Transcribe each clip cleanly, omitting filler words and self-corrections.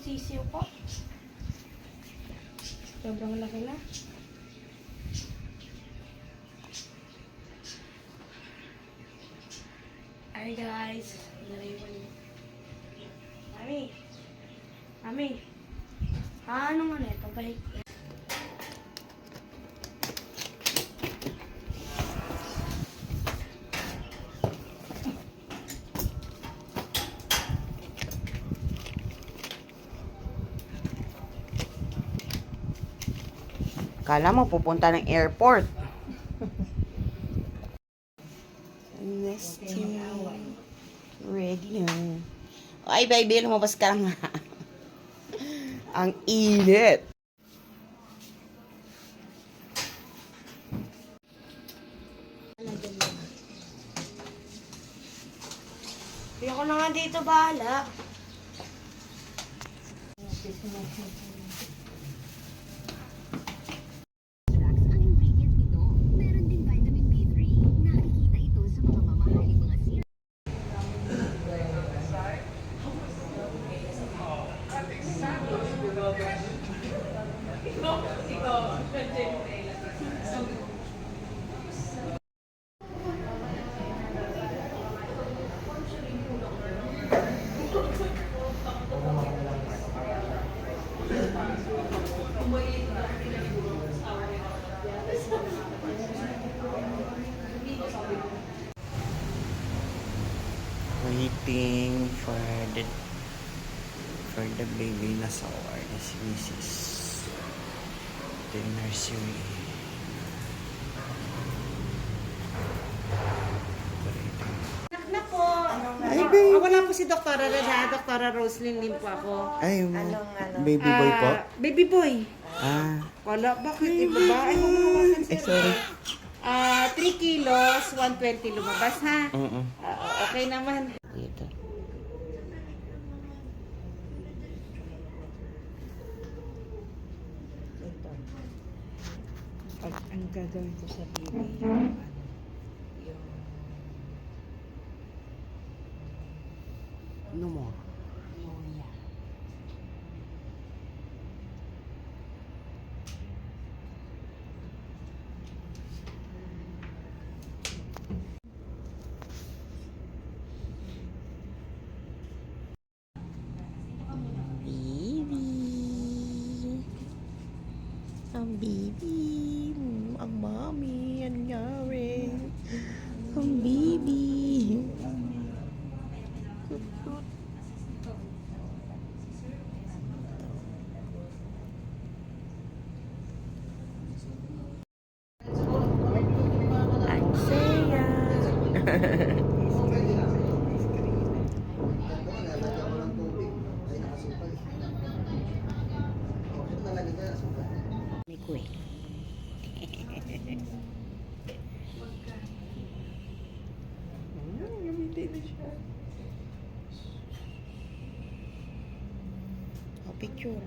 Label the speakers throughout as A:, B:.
A: sisiw ko. Sobrang laki na. Hi guys. Mami. Mami. Ano nga na ito? Balik.
B: Kala mo pupunta ng airport. Nesting. Ready na. Ay, baby, lumabas ka nga. Ang init.
A: Hindi ako na nga dito bahala.
C: Ang ingredient nito, meron ding vitamin B3. Nakikita ito sa mga mamahaling mga cereal.
B: Waiting for the baby na sa OR na si Mrs. The nursery.
D: Na po.
B: Ay, baby.
D: Wala po si Dr. Reza, Dr. Roslyn din po ako.
B: Ay, baby boy po?
D: Baby boy.
B: Ah,
D: Wala, bakit? Iba ba? Ay, humahawakan sir.
B: sorry.
D: 3 kilos, 120 lumabas ha.
B: Oo.
D: Okay naman.
B: Dito.
E: Ito. Pag ang gagawin ko sa baby, yung
B: No more.
E: pneumonia.
B: Baby. Ang baby. Ang mommy. Ano nangyari? Ang baby. Ang saya. Ni Kuy. Gamitin na siya. Oh, picture.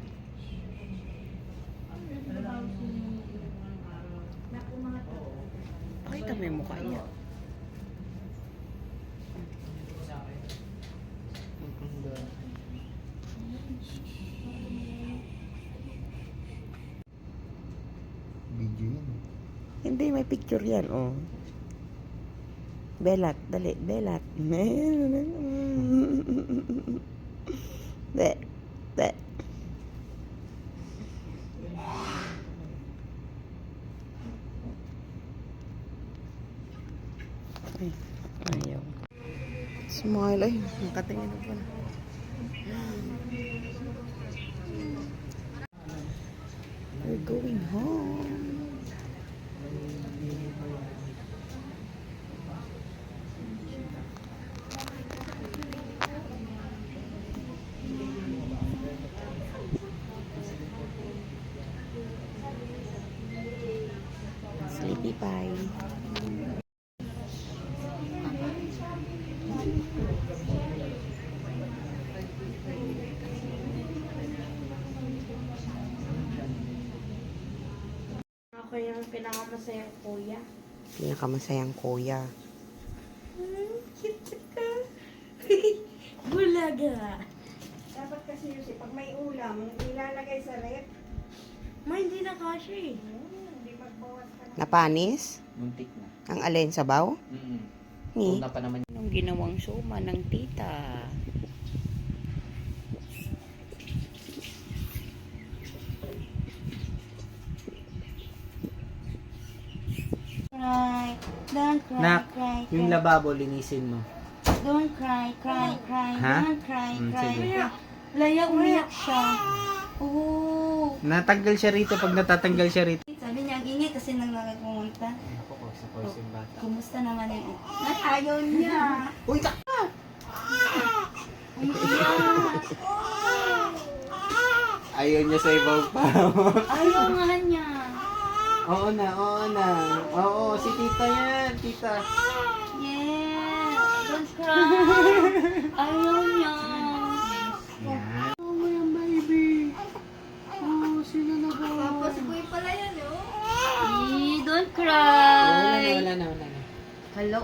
B: Pakita mo yung mukha niya.
F: Video yan.
B: Hindi, may picture yan, oh. Belat, dali, belat. De, de. Ay, ayaw. Smile, ay, nakatingin na pala. We're going home. Sleepy pie.
A: Ako yung pinakamasayang kuya.
B: Pinakamasayang kuya.
A: Cute ka. Bulaga. Dapat
E: kasi yun, pag may ulam, ilalagay sa rep.
A: Ma, hindi na kasya eh.
E: Hindi magbawas ka na.
B: Napanis?
F: Muntik na.
B: Ang alin, sabaw? Ni?
F: Una pa naman.
B: Anong ginawang suma ng tita?
A: Cry, don't cry,
F: Nak,
A: cry,
F: yung
A: cry.
F: lababo, linisin mo.
A: Don't cry, cry, cry,
F: Ha?
A: don't cry, cry.
F: Sige.
A: Laya, umiyak siya. Oo.
F: Natanggal siya rito pag natatanggal siya rito.
A: Sabi niya, gingi kasi nang nakakumunta.
F: Ako ko, sa course yung bata.
A: Kumusta naman yung... Ay, ayaw niya.
F: Uy, ka!
A: Umiiyak.
F: Ayaw niya sa ibang pa.
A: Ayaw nga niya.
F: Oo na, oo na. Oo, si tita yan, tita.
A: Yeah, don't cry. Ayaw niya.
F: Yan.
A: Oh, my baby. Oh, sino na ba? Papa, si Kuya pala yan, oh. Don't
F: Wala
A: cry.
F: na, wala na, wala na.
A: Hello,